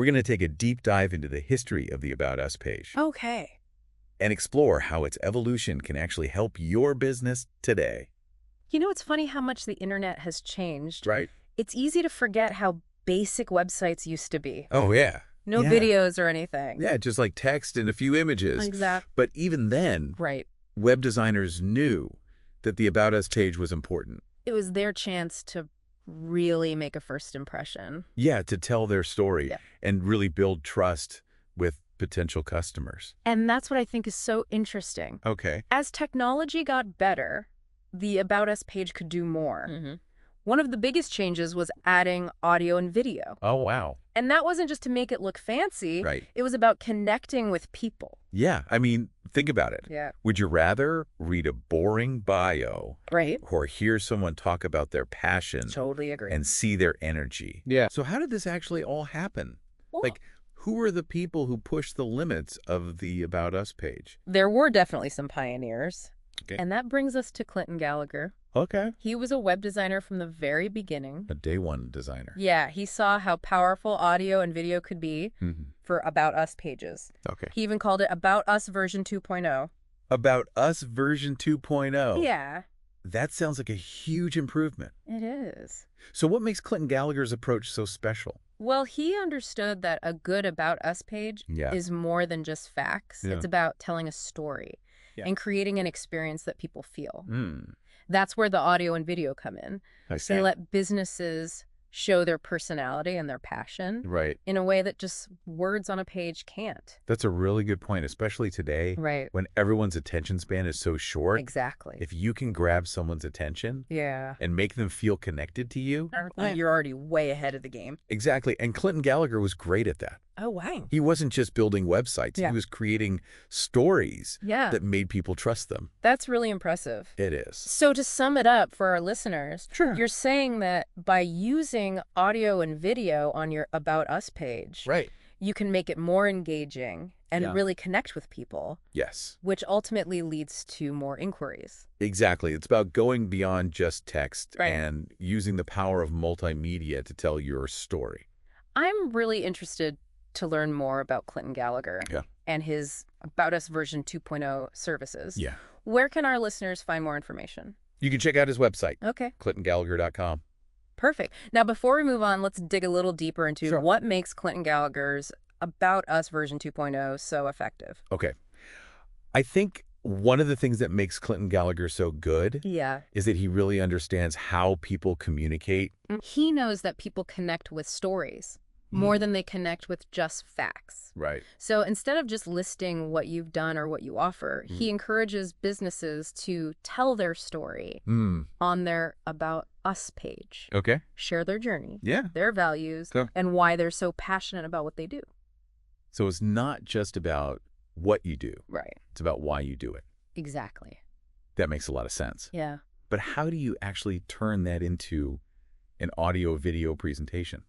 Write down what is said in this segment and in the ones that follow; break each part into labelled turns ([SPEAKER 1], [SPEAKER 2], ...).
[SPEAKER 1] we're going to take a deep dive into the history of the About Us page
[SPEAKER 2] Okay.
[SPEAKER 1] and explore how its evolution can actually help your business today.
[SPEAKER 2] You know, it's funny how much the internet has changed.
[SPEAKER 1] Right?
[SPEAKER 2] It's easy to forget how basic websites used to be.
[SPEAKER 1] Oh, yeah.
[SPEAKER 2] No
[SPEAKER 1] Yeah.
[SPEAKER 2] videos or anything.
[SPEAKER 1] Yeah, just like text and a few images.
[SPEAKER 2] Exactly.
[SPEAKER 1] But even then,
[SPEAKER 2] Right.
[SPEAKER 1] web designers knew that the About Us page was important.
[SPEAKER 2] It was their chance to really make a first impression.
[SPEAKER 1] Yeah, to tell their story
[SPEAKER 2] Yeah.
[SPEAKER 1] and really build trust with potential customers.
[SPEAKER 2] And that's what I think is so interesting.
[SPEAKER 1] Okay.
[SPEAKER 2] As technology got better, the About Us page could do more. One of the biggest changes was adding audio and video.
[SPEAKER 1] Oh, wow.
[SPEAKER 2] And that wasn't just to make it look fancy.
[SPEAKER 1] Right.
[SPEAKER 2] It was about connecting with people.
[SPEAKER 1] Yeah, I mean, think about it.
[SPEAKER 2] Yeah.
[SPEAKER 1] Would you rather read a boring bio
[SPEAKER 2] Right.
[SPEAKER 1] or hear someone talk about their passion
[SPEAKER 2] Totally agree.
[SPEAKER 1] and see their energy?
[SPEAKER 3] Yeah.
[SPEAKER 1] So how did this actually all happen?
[SPEAKER 2] Well,
[SPEAKER 1] Like, who were the people who pushed the limits of the About Us page?
[SPEAKER 2] there were definitely some pioneers.
[SPEAKER 1] Okay.
[SPEAKER 2] And that brings us to Clinton Gallagher.
[SPEAKER 1] Okay.
[SPEAKER 2] He was a web designer from the very beginning.
[SPEAKER 1] A day one designer.
[SPEAKER 2] Yeah, he saw how powerful audio and video could be for About Us pages.
[SPEAKER 1] Okay.
[SPEAKER 2] He even called it About Us version 2.0.
[SPEAKER 1] About Us version 2.0.
[SPEAKER 2] Yeah,
[SPEAKER 1] That sounds like a huge improvement.
[SPEAKER 2] it is.
[SPEAKER 1] So what makes Clinton Gallagher's approach so special?
[SPEAKER 2] Well, he understood that a good About Us page
[SPEAKER 1] Yeah.
[SPEAKER 2] is more than just facts.
[SPEAKER 1] Yeah.
[SPEAKER 2] It's about telling a story
[SPEAKER 1] Yeah.
[SPEAKER 2] and creating an experience that people feel.
[SPEAKER 1] Hmm.
[SPEAKER 2] That's where the audio and video come in.
[SPEAKER 1] I see.
[SPEAKER 2] They let businesses show their personality and their passion
[SPEAKER 1] Right.
[SPEAKER 2] in a way that just words on a page can't.
[SPEAKER 1] That's a really good point, especially today
[SPEAKER 2] Right.
[SPEAKER 1] when everyone's attention span is so short.
[SPEAKER 2] Exactly.
[SPEAKER 1] If you can grab someone's attention
[SPEAKER 2] Yeah.
[SPEAKER 1] and make them feel connected to you.
[SPEAKER 2] You're already way ahead of the game.
[SPEAKER 1] Exactly. And Clinton Gallagher was great at that.
[SPEAKER 2] Oh, wow.
[SPEAKER 1] He wasn't just building websites.
[SPEAKER 2] Yeah.
[SPEAKER 1] He was creating stories
[SPEAKER 2] Yeah.
[SPEAKER 1] that made people trust them.
[SPEAKER 2] That's really impressive.
[SPEAKER 1] It is.
[SPEAKER 2] So to sum it up for our listeners,
[SPEAKER 1] Sure.
[SPEAKER 2] you're saying that by using audio and video on your About Us page,
[SPEAKER 1] Right.
[SPEAKER 2] you can make it more engaging and
[SPEAKER 1] Yeah.
[SPEAKER 2] really connect with people,
[SPEAKER 1] Yes.
[SPEAKER 2] which ultimately leads to more inquiries.
[SPEAKER 1] Exactly. It's about going beyond just text
[SPEAKER 2] Right.
[SPEAKER 1] and using the power of multimedia to tell your story.
[SPEAKER 2] I'm really interested to learn more about Clinton Gallagher
[SPEAKER 1] Yeah.
[SPEAKER 2] and his About Us version 2.0 services.
[SPEAKER 1] Yeah.
[SPEAKER 2] Where can our listeners find more information?
[SPEAKER 1] You can check out his website,
[SPEAKER 2] Okay,
[SPEAKER 1] clintongallagher.com.
[SPEAKER 2] perfect. Now, before we move on, let's dig a little deeper into
[SPEAKER 1] Sure.
[SPEAKER 2] what makes Clinton Gallagher's About Us version 2.0 so effective.
[SPEAKER 1] Okay. I think one of the things that makes Clinton Gallagher so good
[SPEAKER 2] Yeah.
[SPEAKER 1] is that he really understands how people communicate.
[SPEAKER 2] He knows that people connect with stories more than they connect with just facts.
[SPEAKER 1] Right.
[SPEAKER 2] So instead of just listing what you've done or what you offer, he encourages businesses to tell their story on their About Us page.
[SPEAKER 1] Okay.
[SPEAKER 2] Share their journey,
[SPEAKER 1] Yeah.
[SPEAKER 2] their values,
[SPEAKER 1] Sure.
[SPEAKER 2] and why they're so passionate about what they do.
[SPEAKER 1] So it's not just about what you do.
[SPEAKER 2] Right.
[SPEAKER 1] It's about why you do it.
[SPEAKER 2] Exactly.
[SPEAKER 1] That makes a lot of sense.
[SPEAKER 2] Yeah.
[SPEAKER 1] But how do you actually turn that into an audio video presentation?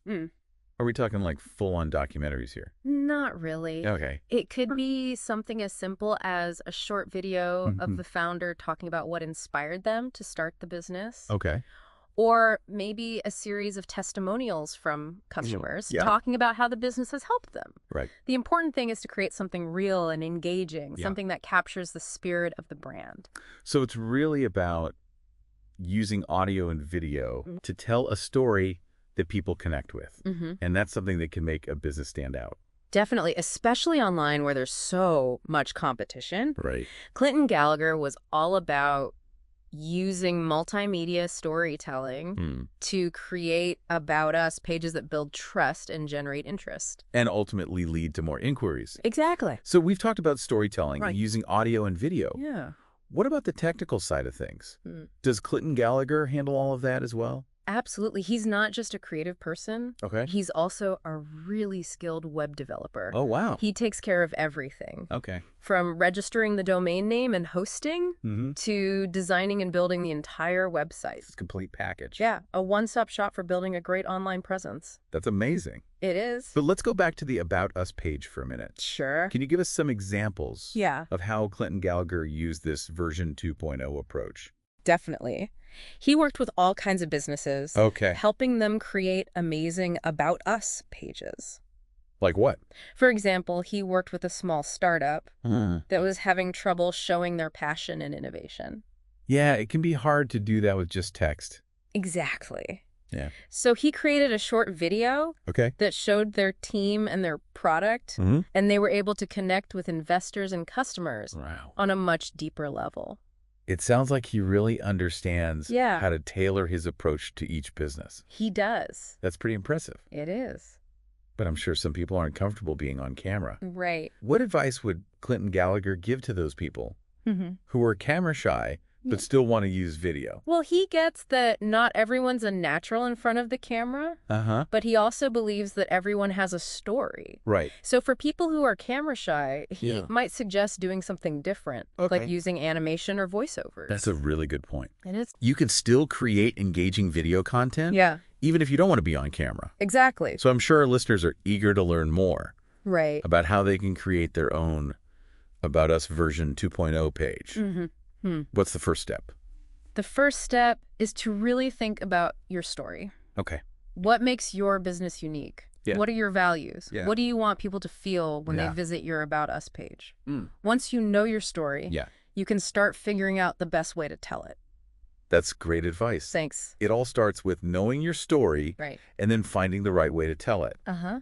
[SPEAKER 1] Are we talking like full-on documentaries here?
[SPEAKER 2] Not really.
[SPEAKER 1] Okay.
[SPEAKER 2] It could be something as simple as a short video
[SPEAKER 1] Mhm.
[SPEAKER 2] of the founder talking about what inspired them to start the business.
[SPEAKER 1] Okay.
[SPEAKER 2] Or maybe a series of testimonials from customers
[SPEAKER 1] Yeah.
[SPEAKER 2] talking about how the business has helped them.
[SPEAKER 1] Right.
[SPEAKER 2] The important thing is to create something real and engaging,
[SPEAKER 1] Yeah.
[SPEAKER 2] something that captures the spirit of the brand.
[SPEAKER 1] So it's really about using audio and video to tell a story that people connect with. And that's something that can make a business stand out.
[SPEAKER 2] Definitely, especially online where there's so much competition.
[SPEAKER 1] Right.
[SPEAKER 2] Clinton Gallagher was all about using multimedia storytelling to create About Us pages that build trust and generate interest.
[SPEAKER 1] And ultimately lead to more inquiries.
[SPEAKER 2] Exactly.
[SPEAKER 1] So we've talked about storytelling
[SPEAKER 2] Right.
[SPEAKER 1] and using audio and video.
[SPEAKER 2] Yeah.
[SPEAKER 1] What about the technical side of things? Does Clinton Gallagher handle all of that as well?
[SPEAKER 2] Absolutely. He's not just a creative person.
[SPEAKER 1] Okay.
[SPEAKER 2] He's also a really skilled web developer.
[SPEAKER 1] Oh, wow.
[SPEAKER 2] He takes care of everything,
[SPEAKER 1] Okay.
[SPEAKER 2] from registering the domain name and hosting to designing and building the entire website.
[SPEAKER 1] It's a complete package.
[SPEAKER 2] Yeah, a one-stop shop for building a great online presence.
[SPEAKER 1] That's amazing.
[SPEAKER 2] It is.
[SPEAKER 1] But let's go back to the About Us page for a minute.
[SPEAKER 2] Sure.
[SPEAKER 1] Can you give us some examples
[SPEAKER 2] Yeah,
[SPEAKER 1] of how Clinton Gallagher used this version 2.0 approach?
[SPEAKER 2] definitely. He worked with all kinds of businesses,
[SPEAKER 1] Okay.
[SPEAKER 2] helping them create amazing About Us pages.
[SPEAKER 1] Like what?
[SPEAKER 2] For example, he worked with a small startup
[SPEAKER 1] Hmm.
[SPEAKER 2] that was having trouble showing their passion and innovation.
[SPEAKER 1] Yeah, it can be hard to do that with just text.
[SPEAKER 2] Exactly.
[SPEAKER 1] Yeah.
[SPEAKER 2] So he created a short video
[SPEAKER 1] Okay.
[SPEAKER 2] that showed their team and their product, and they were able to connect with investors and customers
[SPEAKER 1] Wow.
[SPEAKER 2] on a much deeper level.
[SPEAKER 1] It sounds like he really understands
[SPEAKER 2] Yeah.
[SPEAKER 1] how to tailor his approach to each business.
[SPEAKER 2] He does.
[SPEAKER 1] That's pretty impressive.
[SPEAKER 2] It is.
[SPEAKER 1] But I'm sure some people aren't comfortable being on camera.
[SPEAKER 2] Right.
[SPEAKER 1] What advice would Clinton Gallagher give to those people
[SPEAKER 2] Mm-hmm.
[SPEAKER 1] who are camera shy but still want to use video?
[SPEAKER 2] Well, he gets that not everyone's a natural in front of the camera, but he also believes that everyone has a story.
[SPEAKER 1] Right.
[SPEAKER 2] So for people who are camera shy, he
[SPEAKER 1] Yeah.
[SPEAKER 2] might suggest doing something different, like using animation or voiceovers.
[SPEAKER 1] That's a really good point.
[SPEAKER 2] It is.
[SPEAKER 1] You can still create engaging video content,
[SPEAKER 2] Yeah,
[SPEAKER 1] even if you don't want to be on camera.
[SPEAKER 2] exactly.
[SPEAKER 1] So I'm sure our listeners are eager to learn more
[SPEAKER 2] Right.
[SPEAKER 1] about how they can create their own About Us version 2.0 page. What's the first step?
[SPEAKER 2] The first step is to really think about your story.
[SPEAKER 1] Okay.
[SPEAKER 2] What makes your business unique?
[SPEAKER 1] Yeah.
[SPEAKER 2] What are your values?
[SPEAKER 1] Yeah.
[SPEAKER 2] What do you want people to feel when they
[SPEAKER 1] Yeah.
[SPEAKER 2] visit your About Us page? Once you know your story,
[SPEAKER 1] Yeah.
[SPEAKER 2] you can start figuring out the best way to tell it.
[SPEAKER 1] That's great advice.
[SPEAKER 2] Thanks.
[SPEAKER 1] It all starts with knowing your story
[SPEAKER 2] Right.
[SPEAKER 1] and then finding the right way to tell it.
[SPEAKER 2] Uh-huh.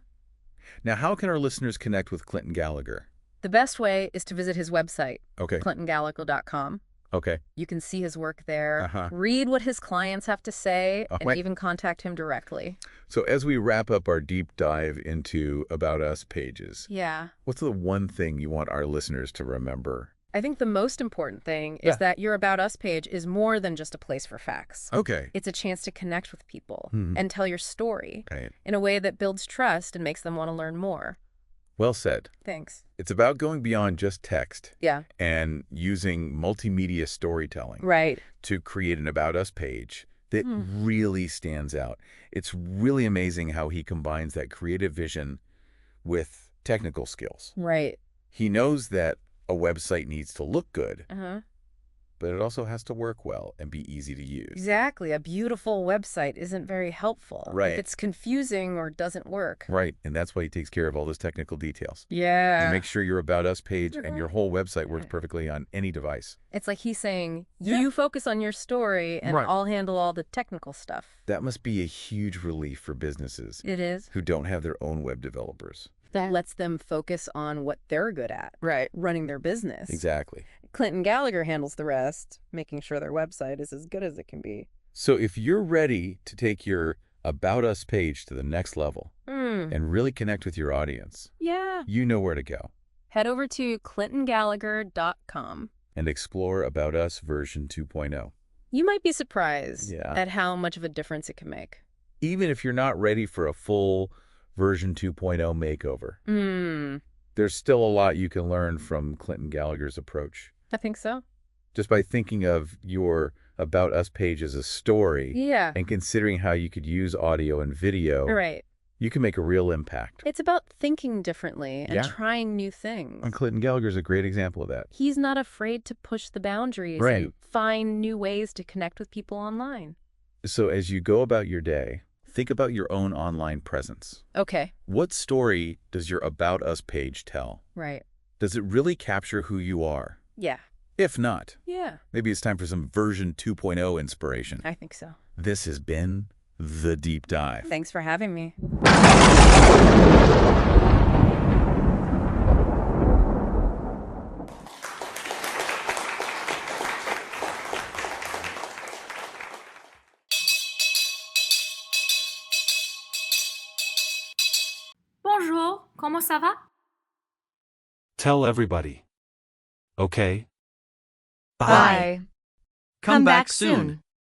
[SPEAKER 1] Now, how can our listeners connect with Clinton Gallagher?
[SPEAKER 2] The best way is to visit his website,
[SPEAKER 1] Okay.
[SPEAKER 2] clintongallagher.com.
[SPEAKER 1] Okay.
[SPEAKER 2] You can see his work there,
[SPEAKER 1] Uh-huh.
[SPEAKER 2] read what his clients have to say, and
[SPEAKER 1] wait.
[SPEAKER 2] even contact him directly.
[SPEAKER 1] So as we wrap up our deep dive into About Us pages,
[SPEAKER 2] Yeah.
[SPEAKER 1] what's the one thing you want our listeners to remember?
[SPEAKER 2] I think the most important thing is that your About Us page is more than just a place for facts.
[SPEAKER 1] Okay.
[SPEAKER 2] It's a chance to connect with people and tell your story
[SPEAKER 1] Right.
[SPEAKER 2] in a way that builds trust and makes them want to learn more.
[SPEAKER 1] Well said.
[SPEAKER 2] Thanks.
[SPEAKER 1] It's about going beyond just text
[SPEAKER 2] Yeah.
[SPEAKER 1] and using multimedia storytelling
[SPEAKER 2] Right.
[SPEAKER 1] to create an About Us page that really stands out. It's really amazing how he combines that creative vision with technical skills.
[SPEAKER 2] Right.
[SPEAKER 1] He knows that a website needs to look good,
[SPEAKER 2] Uh-huh.
[SPEAKER 1] but it also has to work well and be easy to use.
[SPEAKER 2] Exactly. A beautiful website isn't very helpful
[SPEAKER 1] Right.
[SPEAKER 2] if it's confusing or doesn't work.
[SPEAKER 1] Right, and that's why he takes care of all those technical details.
[SPEAKER 2] Yeah.
[SPEAKER 1] You make sure your About Us page and your whole website works perfectly on any device.
[SPEAKER 2] It's like he's saying, you focus on your story and
[SPEAKER 1] Right.
[SPEAKER 2] I'll handle all the technical stuff.
[SPEAKER 1] That must be a huge relief for businesses
[SPEAKER 2] It is.
[SPEAKER 1] who don't have their own web developers.
[SPEAKER 2] That lets them focus on what they're good at. Right. Running their business.
[SPEAKER 1] Exactly.
[SPEAKER 2] Clinton Gallagher handles the rest, making sure their website is as good as it can be.
[SPEAKER 1] So if you're ready to take your About Us page to the next level and really connect with your audience,
[SPEAKER 2] Yeah.
[SPEAKER 1] you know where to go
[SPEAKER 2] Head over to clintongallagher.com.
[SPEAKER 1] and explore About Us version 2.0.
[SPEAKER 2] You might be surprised
[SPEAKER 1] Yeah.
[SPEAKER 2] at how much of a difference it can make.
[SPEAKER 1] Even if you're not ready for a full version 2.0 makeover, there's still a lot you can learn from Clinton Gallagher's approach.
[SPEAKER 2] I think so.
[SPEAKER 1] Just by thinking of your About Us page as a story
[SPEAKER 2] Yeah.
[SPEAKER 1] and considering how you could use audio and video,
[SPEAKER 2] Right.
[SPEAKER 1] you can make a real impact.
[SPEAKER 2] It's about thinking differently and
[SPEAKER 1] Yeah.
[SPEAKER 2] trying new things.
[SPEAKER 1] And Clinton Gallagher's a great example of that.
[SPEAKER 2] He's not afraid to push the boundaries
[SPEAKER 1] Right.
[SPEAKER 2] and find new ways to connect with people online.
[SPEAKER 1] So as you go about your day, think about your own online presence.
[SPEAKER 2] Okay.
[SPEAKER 1] What story does your About Us page tell?
[SPEAKER 2] Right.
[SPEAKER 1] Does it really capture who you are?
[SPEAKER 2] Yeah.
[SPEAKER 1] If not,
[SPEAKER 2] Yeah.
[SPEAKER 1] maybe it's time for some version 2.0 inspiration.
[SPEAKER 2] I think so.
[SPEAKER 1] This has been The Deep Dive.
[SPEAKER 2] Thanks for having me.
[SPEAKER 3] Bonjour, comment ça va?
[SPEAKER 4] Tell everybody. Okay?
[SPEAKER 3] Bye. Come back soon.